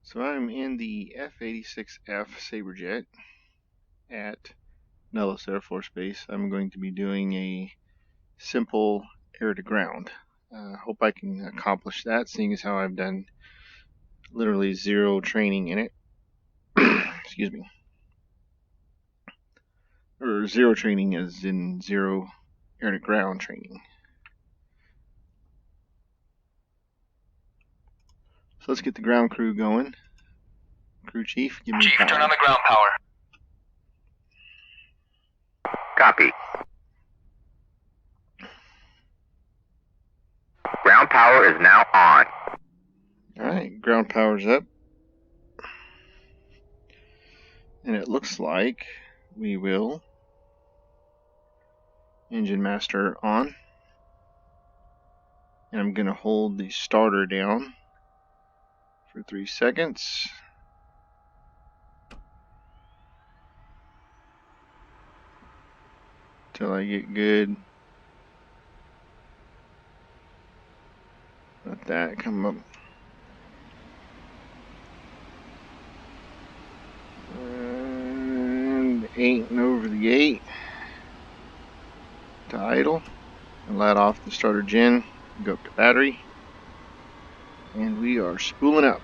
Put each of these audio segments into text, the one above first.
So I'm in the F-86F Saber Jet at Nellis Air Force Base. I'm going to be doing a simple air to ground. Hope I can accomplish that, seeing as how I've done literally zero training in it. Excuse me. Or zero training as in zero air to ground training. So let's get the ground crew going. Crew chief, give me Chief, power. turn on the ground power. Copy. Ground power is now on. Alright, ground power's up. And it looks like we will engine master on. And I'm going to hold the starter down for 3 seconds. Till I get good. Let that come up. And 8 and over the 8 to idle. And let off the starter gen. Go up to battery. And we are spooling up.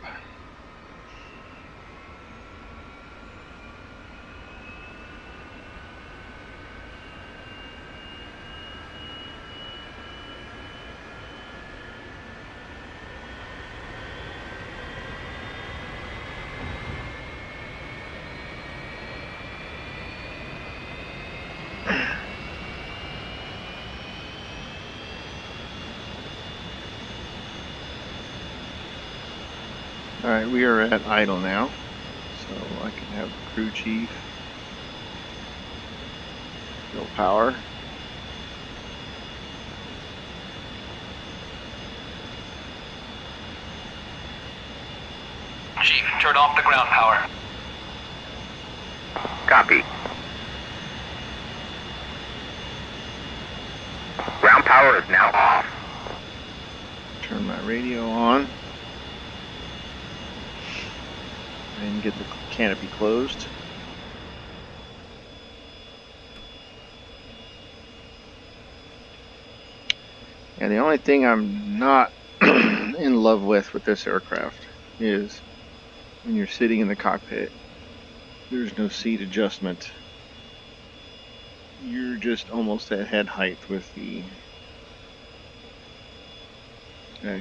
Alright, we are at idle now, so I can have the crew chief fill power. Chief, turn off the ground power. Copy. Ground power is now off. Turn my radio on. And get the canopy closed. And the only thing I'm not in love with this aircraft is when you're sitting in the cockpit, there's no seat adjustment. You're just almost at head height with the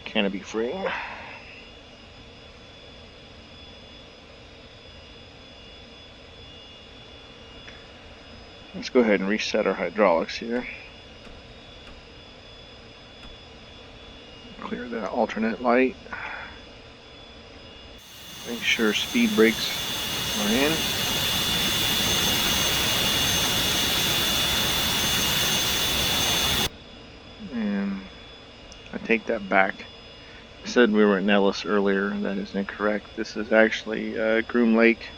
canopy frame. Let's go ahead and reset our hydraulics here. Clear that alternate light. Make sure speed brakes are in. And I take that back. I said we were at Nellis earlier. That is incorrect. This is actually Groom Lake,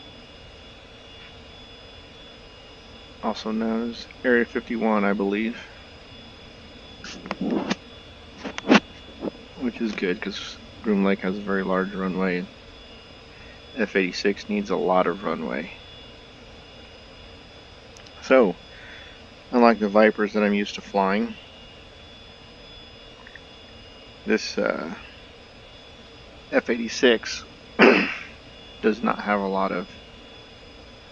also known as Area 51, I believe. Which is good because Groom Lake has a very large runway and F-86 needs a lot of runway. So, unlike the Vipers that I'm used to flying, this F-86 does not have a lot of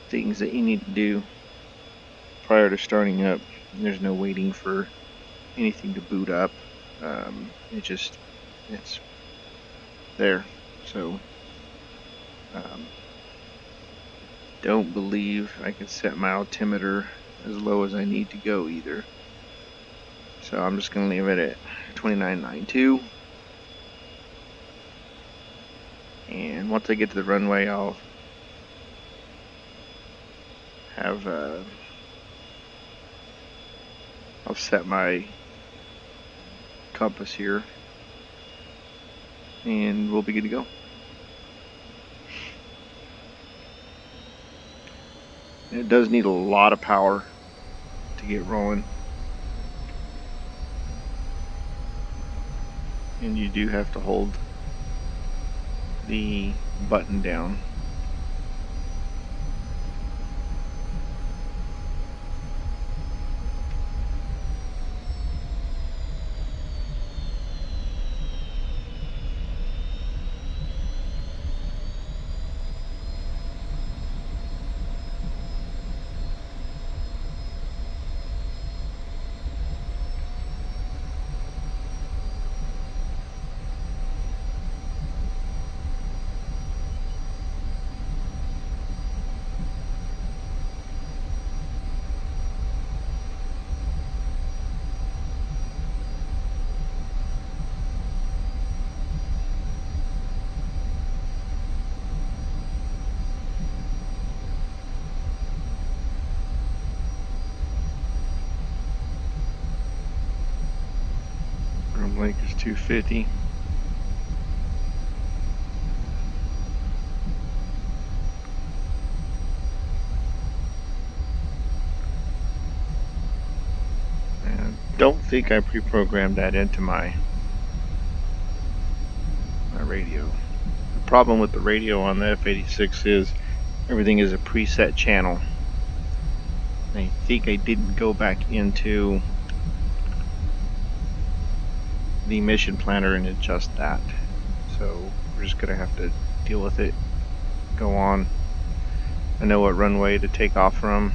things that you need to do prior to starting up. There's no waiting for anything to boot up. It's there. So don't believe I can set my altimeter as low as I need to go either. So I'm just going to leave it at 2992. And once I get to the runway, I'll have I'll set my compass here, and we'll be good to go. And it does need a lot of power to get rolling, and you do have to hold the button down. Groom lake is 250. And don't think I pre-programmed that into my radio. The problem with the radio on the F-86 is everything is a preset channel. I think I didn't go back into the mission planner and adjust that. So we're just gonna have to deal with it. Go on. I know what runway to take off from.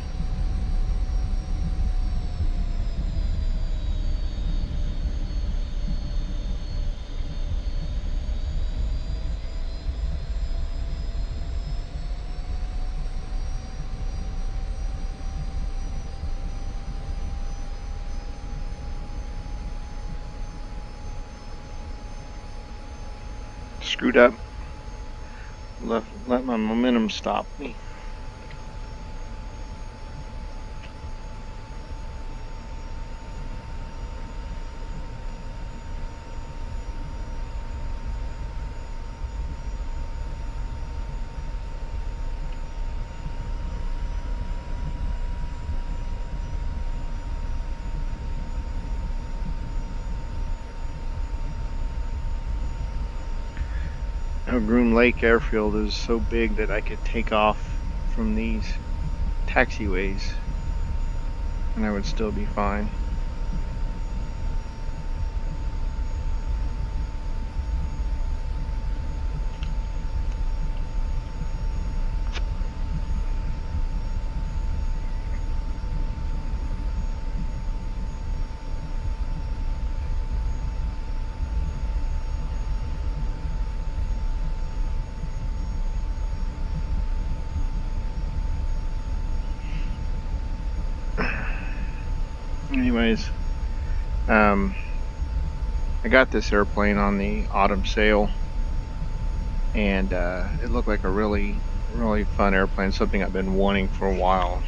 Screwed up. Let my momentum stop me. Groom Lake Airfield is so big that I could take off from these taxiways and I would still be fine. Anyways, I got this airplane on the autumn sale, and it looked like a really fun airplane, something I've been wanting for a while.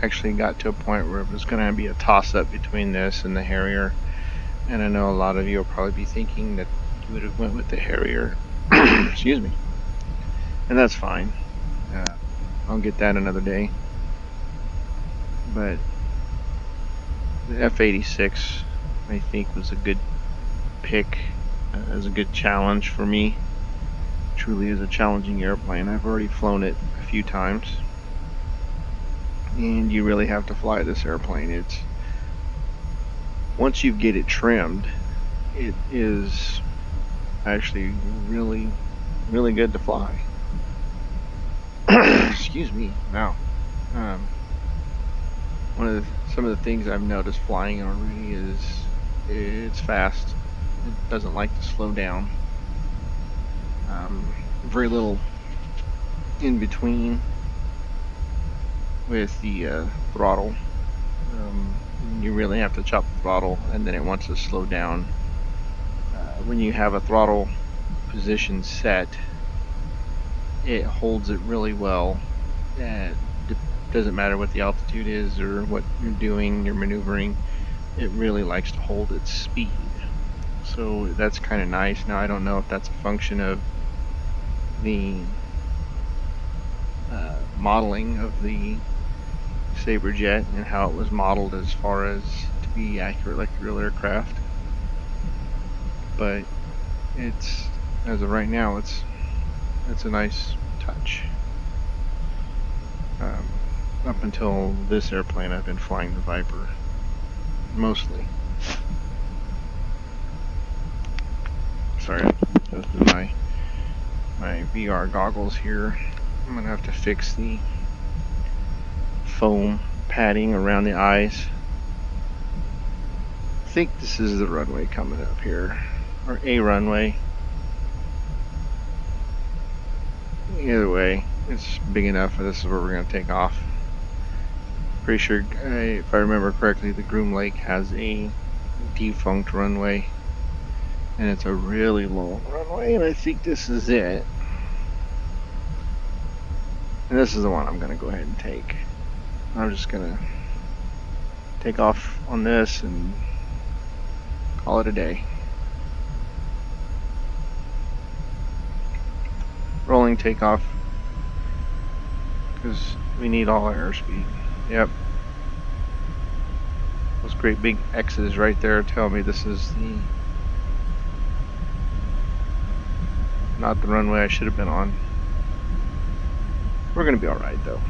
Actually got to a point where it was going to be a toss-up between this and the Harrier, and I know a lot of you will probably be thinking that you would have went with the Harrier. Excuse me. And that's fine. I'll get that another day. But the F-86, I think, was a good pick as a good challenge for me. Truly is a challenging airplane. I've already flown it a few times, and you really have to fly this airplane. It's once you get it trimmed, it is actually really good to fly. Excuse me. Now, some of the things I've noticed flying already is it's fast. It doesn't like to slow down. Very little in between with the throttle. You really have to chop the throttle, and then it wants to slow down. When you have a throttle position set, it holds it really well. It doesn't matter what the altitude is or what you're doing, you're maneuvering. It really likes to hold its speed. So that's kind of nice. Now I don't know if that's a function of the modeling of the Saber Jet and how it was modeled as far as to be accurate like a real aircraft. But it's, as of right now, it's That's a nice touch. Up until this airplane, I've been flying the Viper, mostly. Sorry, I adjusted my VR goggles here. I'm gonna have to fix the foam padding around the eyes. I think this is the runway coming up here, or a runway. Either way, it's big enough, and this is where we're going to take off. Pretty sure, if I remember correctly, the Groom Lake has a defunct runway, and it's a really long runway, and I think this is it. And this is the one I'm going to go ahead and take. I'm just going to take off on this and call it a day. Rolling takeoff, because we need all our airspeed. Yep. Those great big X's right there tell me this is not the runway I should have been on. We're going to be alright though.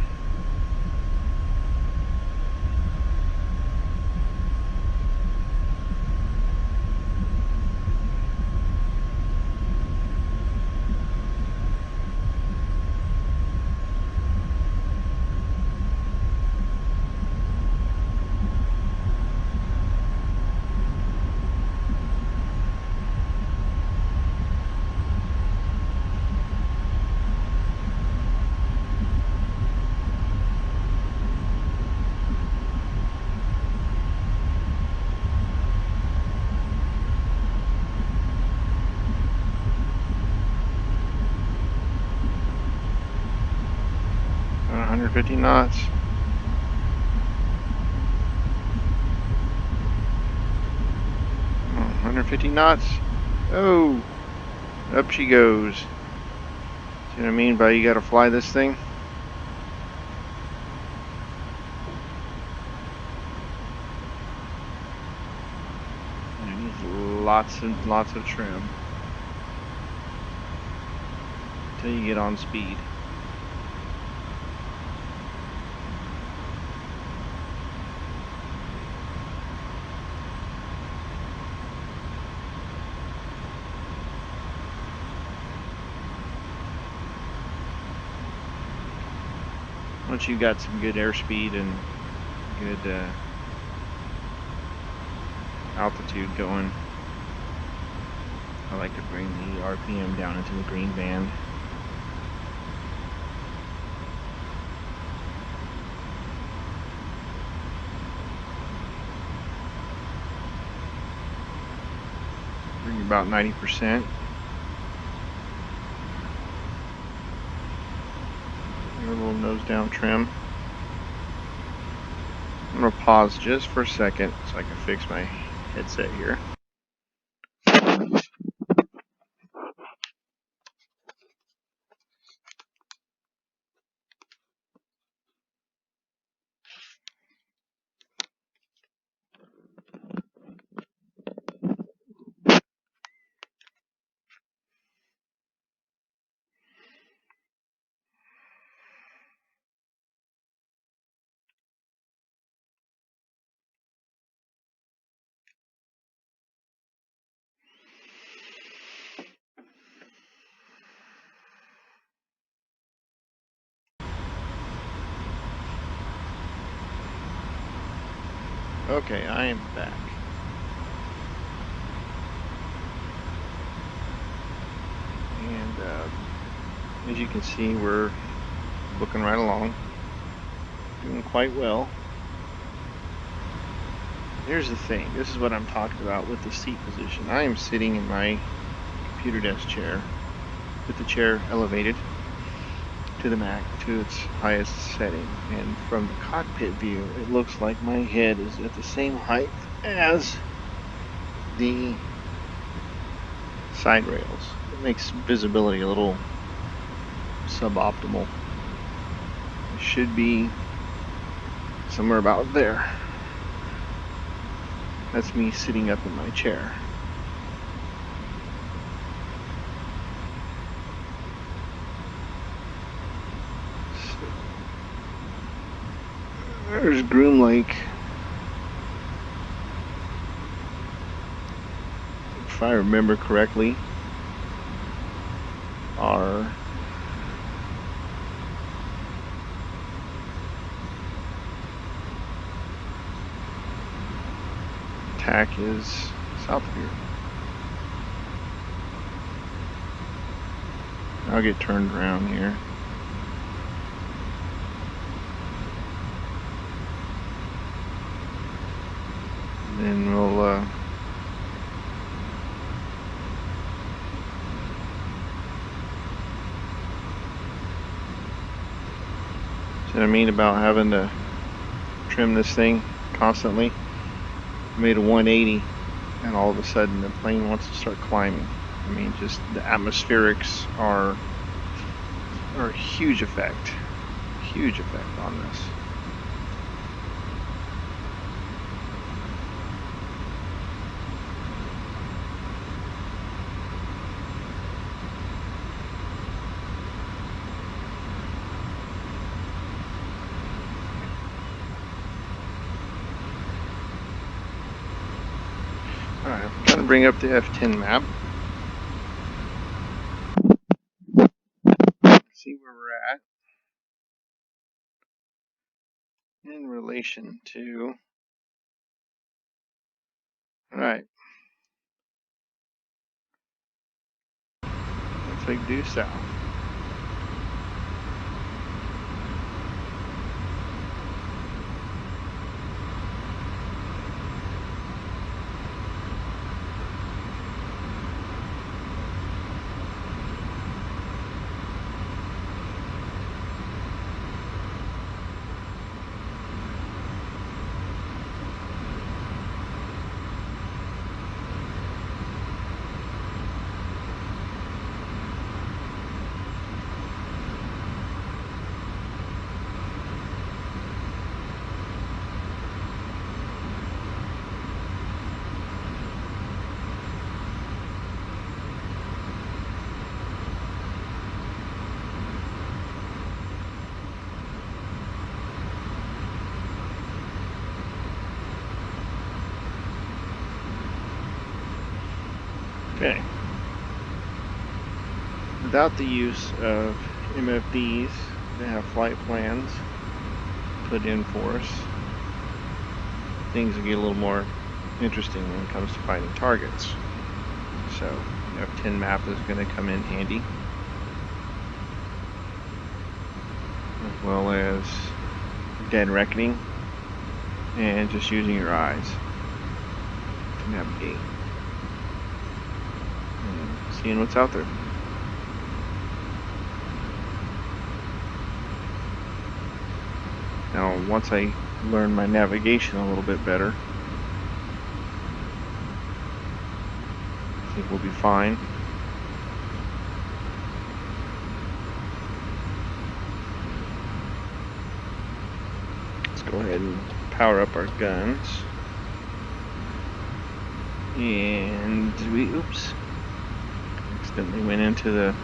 About 150 knots. Oh, 150 knots. Oh, up she goes. See what I mean by you gotta fly this thing? And it needs lots and lots of trim until you get on speed. Once you've got some good airspeed and good altitude going, I like to bring the RPM down into the green band. Bring about 90%. Your little nose down trim. I'm going to pause just for a second so I can fix my headset here. Okay, I am back. And as you can see, we're booking right along, doing quite well. Here's the thing, this is what I'm talking about with the seat position. I am sitting in my computer desk chair with the chair elevated to the max, to its highest setting, and from the cockpit view it looks like my head is at the same height as the side rails. It makes visibility a little suboptimal. It should be somewhere about there. That's me sitting up in my chair. There's Groom Lake. If I remember correctly, our attack is south of here. I'll get turned around here. Then we'll see what I mean about having to trim this thing constantly. I made a 180 and all of a sudden the plane wants to start climbing. I mean, just the atmospherics are a huge effect on this. Alright, I'm going to bring up the F10 map. See where we're at in relation to. Alright. Looks like due south. Okay. Without the use of MFDs, they have flight plans put in for us. Things will get a little more interesting when it comes to finding targets. So, the F10 map is going to come in handy, as well as dead reckoning and just using your eyes to navigate and seeing what's out there. Now, once I learn my navigation a little bit better, I think we'll be fine. Let's go ahead and power up our guns. And we, oops, accidentally went into the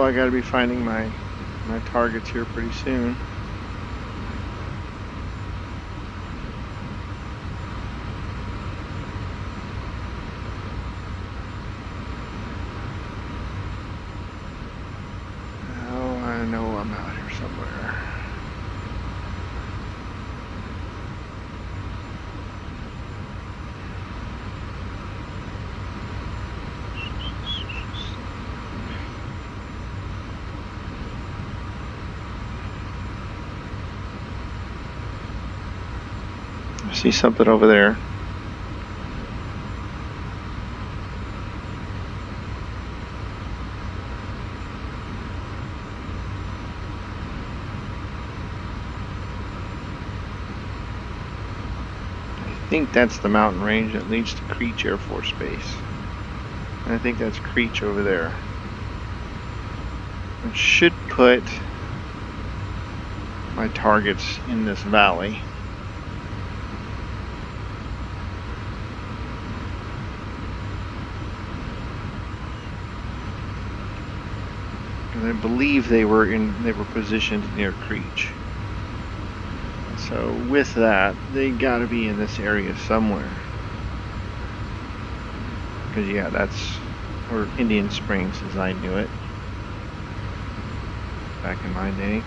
I gotta be finding my targets here pretty soon. Oh, I know I'm out here somewhere. I see something over there. think that's the mountain range that leads to Creech Air Force Base. And I think that's Creech over there. It should put my targets in this valley. And I believe they were positioned near Creech. And so with that, they gotta be in this area somewhere. Because yeah, that's where Indian Springs as I knew it back in my day.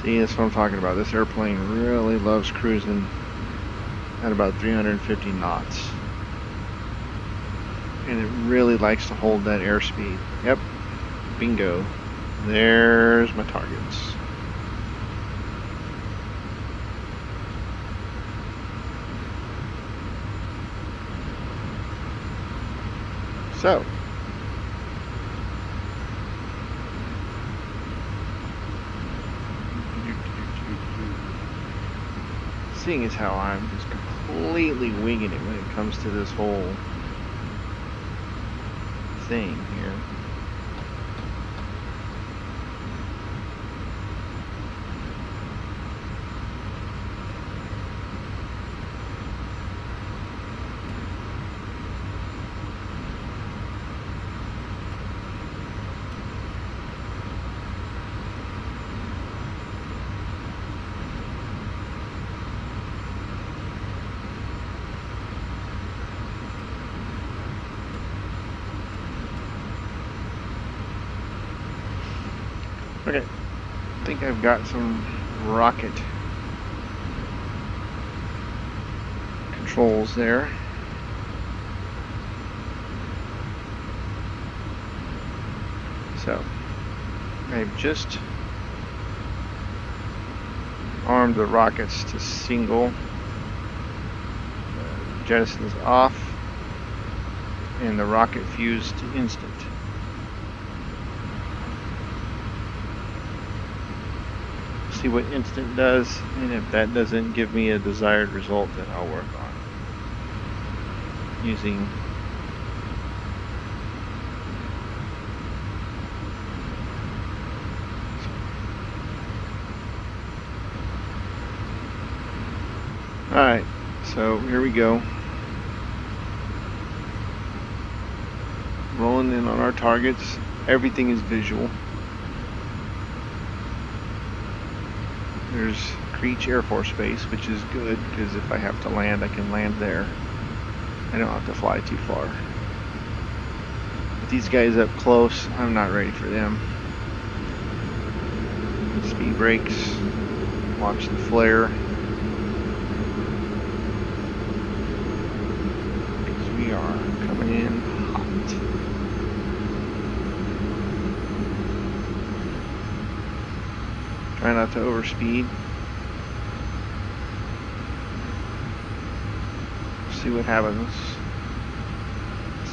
See, that's what I'm talking about. This airplane really loves cruising at about 350 knots. And it really likes to hold that airspeed. Yep, bingo. There's my targets. So, seeing as how I'm just completely winging it when it comes to this whole thing here. Okay, I think I've got some rocket controls there. So, I've just armed the rockets to single, jettisons off, and the rocket fuse to instant. See what instant does, and if that doesn't give me a desired result, then I'll work on using Alright, so here we go. Rolling in on our targets. Everything is visual. There's Creech Air Force Base, which is good because if I have to land, I can land there. I don't have to fly too far. With these guys up close, I'm not ready for them. Speed brakes. Watch the flare. Because we are coming in hot. Try not to overspeed. See what happens.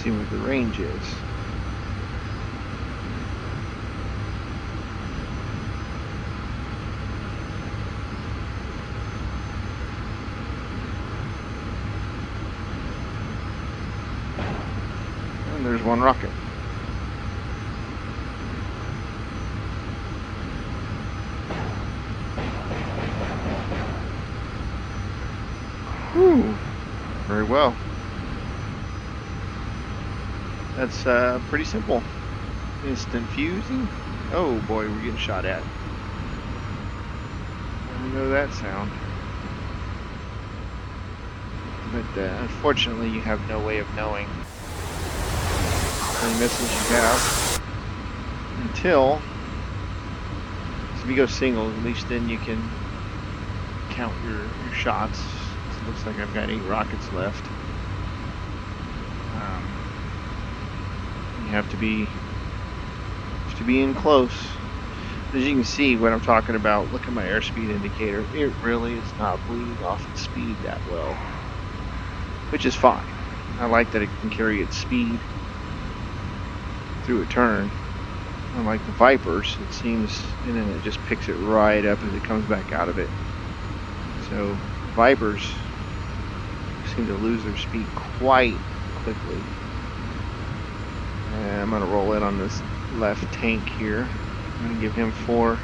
See what the range is. And there's one rocket. Whew. Very well. That's pretty simple. Instant fusing. Oh boy, we're getting shot at. I know that sound. But unfortunately, you have no way of knowing how many missiles you have until. So if you go single, at least then you can count your shots. It looks like I've got 8 rockets left. You have to be in close. As you can see what I'm talking about, look at my airspeed indicator. It really is not bleeding off its speed that well, which is fine. I like that it can carry its speed through a turn. Unlike the Vipers, it seems, and then it just picks it right up as it comes back out of it. So Vipers seem to lose their speed quite quickly. And I'm going to roll in on this left tank here. I'm going to give him 4.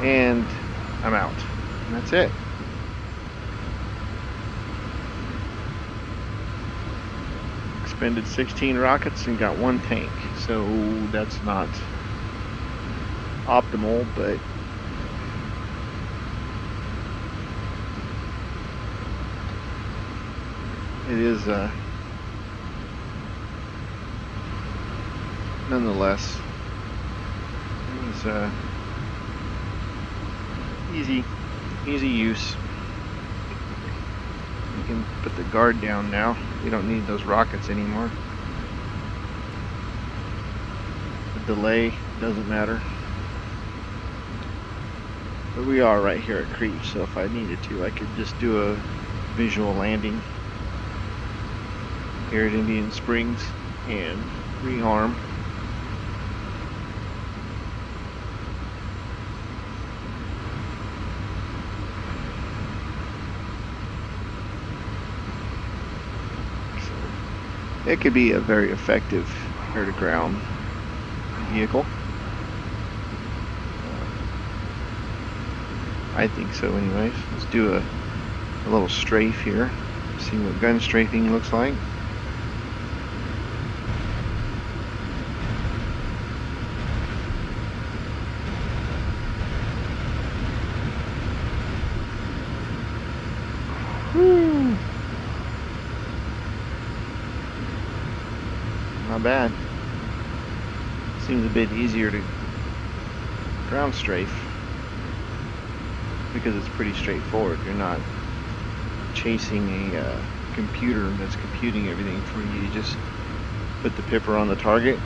And I'm out. And that's it. Expended 16 rockets and got 1 tank. So that's not optimal, but it is nonetheless, it was easy use. We can put the guard down now. We don't need those rockets anymore. The delay doesn't matter. But we are right here at creep, so if I needed to, I could just do a visual landing here at Indian Springs and rearm. So it could be a very effective air-to-ground vehicle. I think so anyways. Let's do a little strafe here. See what gun strafing looks like. Woo! Not bad. Seems a bit easier to ground strafe because it's pretty straightforward. You're not chasing a computer that's computing everything for you. You just put the pipper on the target,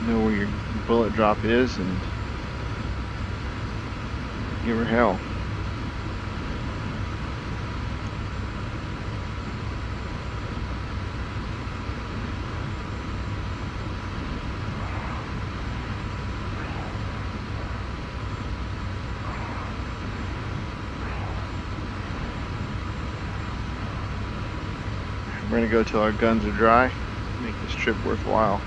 know where your bullet drop is, and give her hell. We're going to go till our guns are dry, make this trip worthwhile.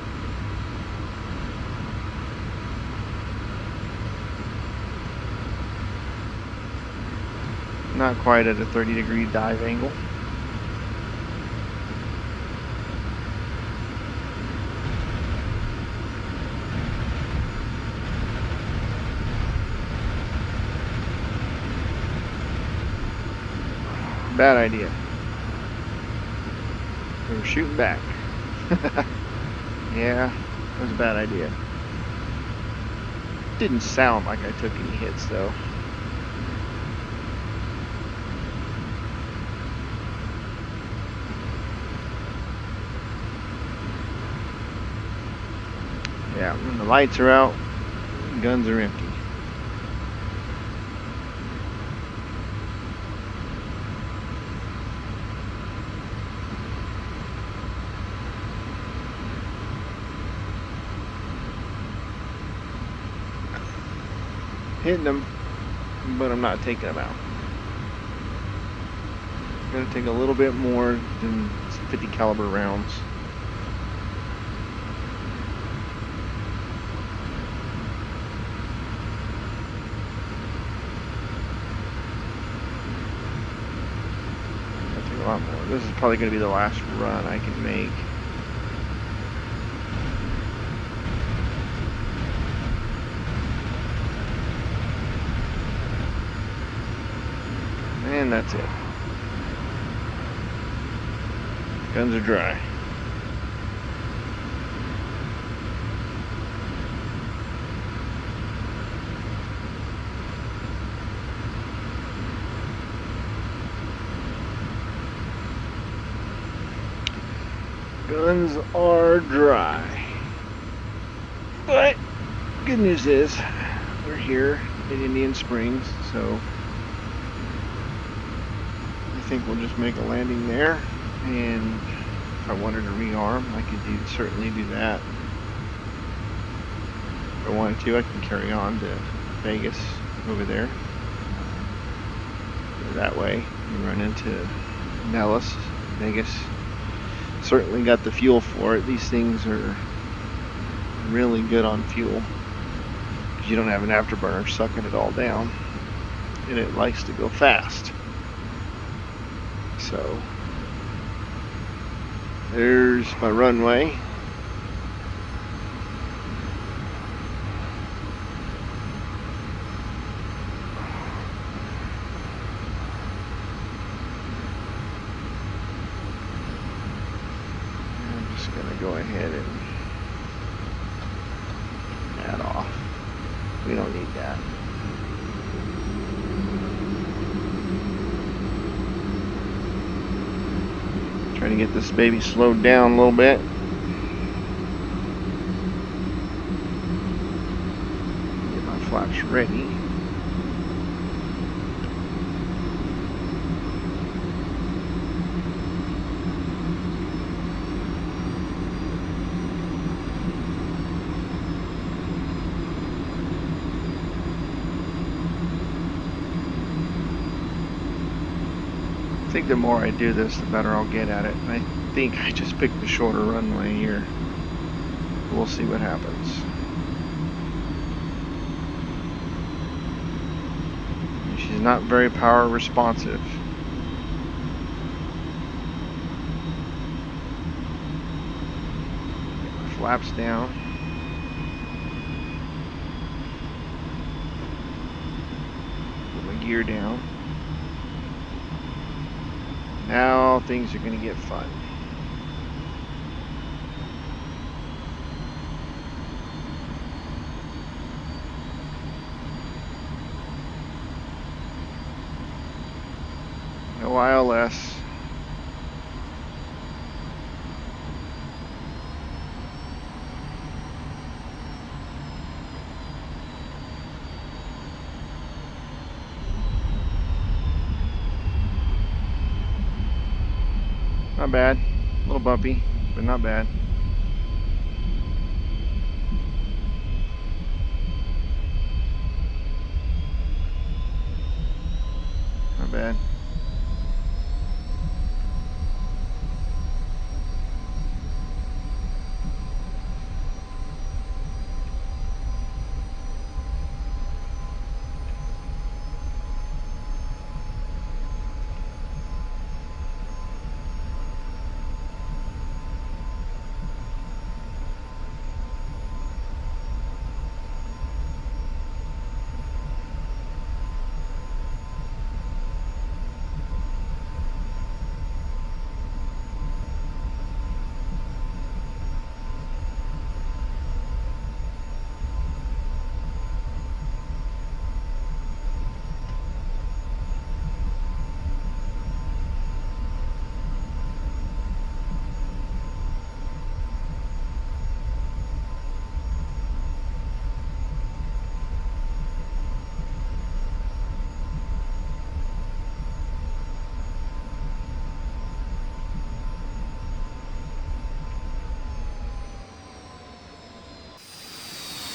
Not quite at a 30-degree dive angle. Bad idea. We were shooting back. Yeah, that was a bad idea. Didn't sound like I took any hits though. Yeah, when the lights are out, guns are empty. Hitting them, but I'm not taking them out. I'm gonna take a little bit more than 50 caliber rounds. I'll take a lot more. This is probably gonna be the last run I can make. And that's it. Guns are dry. Guns are dry. But good news is we're here in Indian Springs, so I think we'll just make a landing there, and if I wanted to rearm, I could certainly do that. If I wanted to, I can carry on to Vegas over there. That way, you run into Nellis. Vegas certainly got the fuel for it. These things are really good on fuel because you don't have an afterburner sucking it all down, and it likes to go fast. So there's my runway. I'm just going to go ahead and add off. We don't need that. Trying to get this baby slowed down a little bit. Get my flaps ready. I think the more I do this, the better I'll get at it. And I think I just picked the shorter runway here. We'll see what happens. And she's not very power responsive. Get my flaps down. Put my gear down. Now things are going to get fun. No ILS. Not bad. A little bumpy, but not bad. Not bad.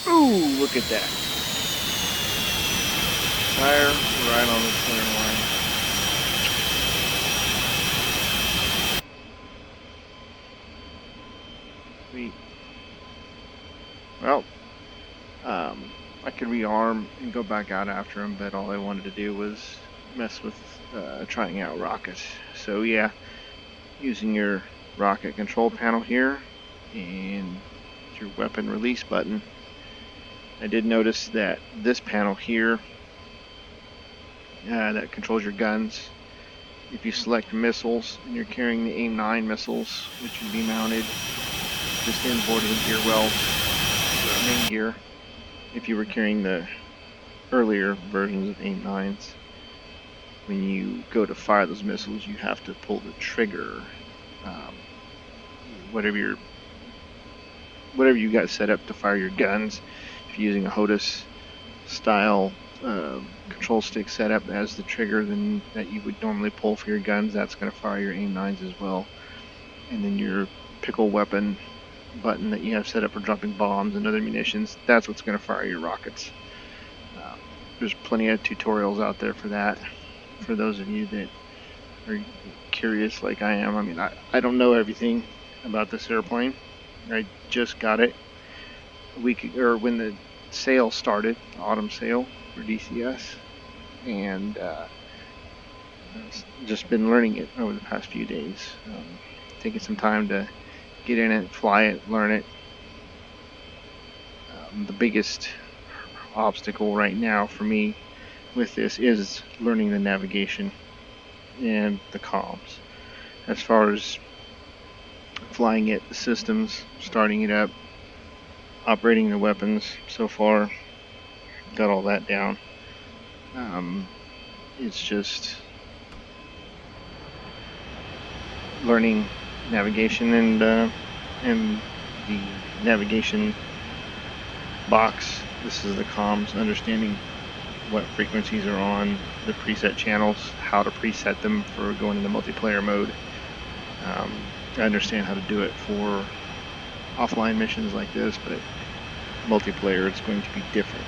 Ooh, look at that. Tire right on the center line. Sweet. Well, I could rearm and go back out after him, but all I wanted to do was mess with trying out rockets. So yeah, using your rocket control panel here and your weapon release button. I did notice that this panel here that controls your guns, if you select missiles and you're carrying the AIM-9 missiles, which would be mounted just inboard of the gear well, main gear, if you were carrying the earlier versions of AIM-9s, when you go to fire those missiles, you have to pull the trigger. Whatever you got set up to fire your guns, if you're using a HOTUS style control stick set up as the trigger that you would normally pull for your guns. That's going to fire your AIM-9s as well. And then your pickle weapon button that you have set up for dropping bombs and other munitions, that's what's going to fire your rockets. There's plenty of tutorials out there for that, for those of you that are curious like I am. I mean, I don't know everything about this airplane. I just got it a week, or when the sale started, autumn sale for DCS, and just been learning it over the past few days. Taking some time to get in it, fly it, learn it. The biggest obstacle right now for me with this is learning the navigation and the comms. As far as flying it, the systems, starting it up, operating the weapons, so far got all that down. It's just learning navigation and the navigation box. This is the comms, understanding what frequencies are on the preset channels, how to preset them for going into multiplayer mode. I understand how to do it for offline missions like this, but multiplayer it's going to be different.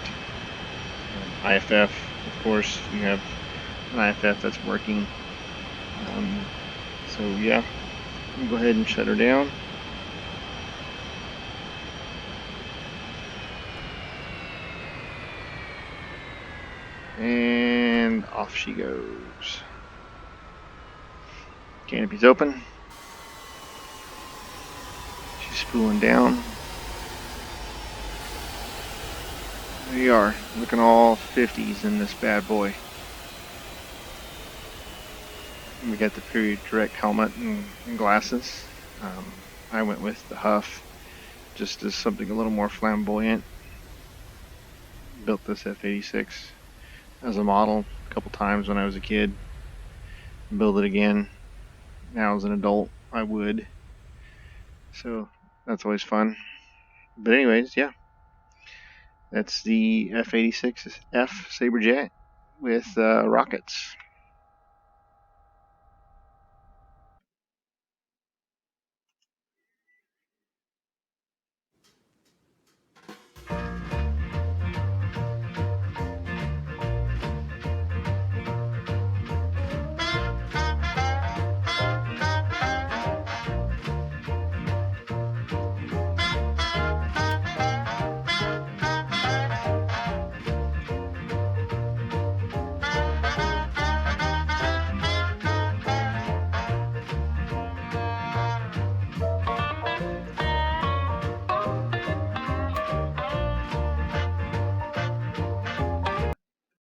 IFF, of course, you have an IFF that's working. So yeah, we'll go ahead and shut her down. And off she goes. Canopy's open. She's spooling down. There you are, looking all 50s in this bad boy. We got the period direct helmet and glasses. I went with the Huff, just as something a little more flamboyant. Built this F-86 as a model a couple times when I was a kid. Build it again now as an adult, I would. So that's always fun. But anyways, yeah. That's the F-86F Saber Jet with rockets.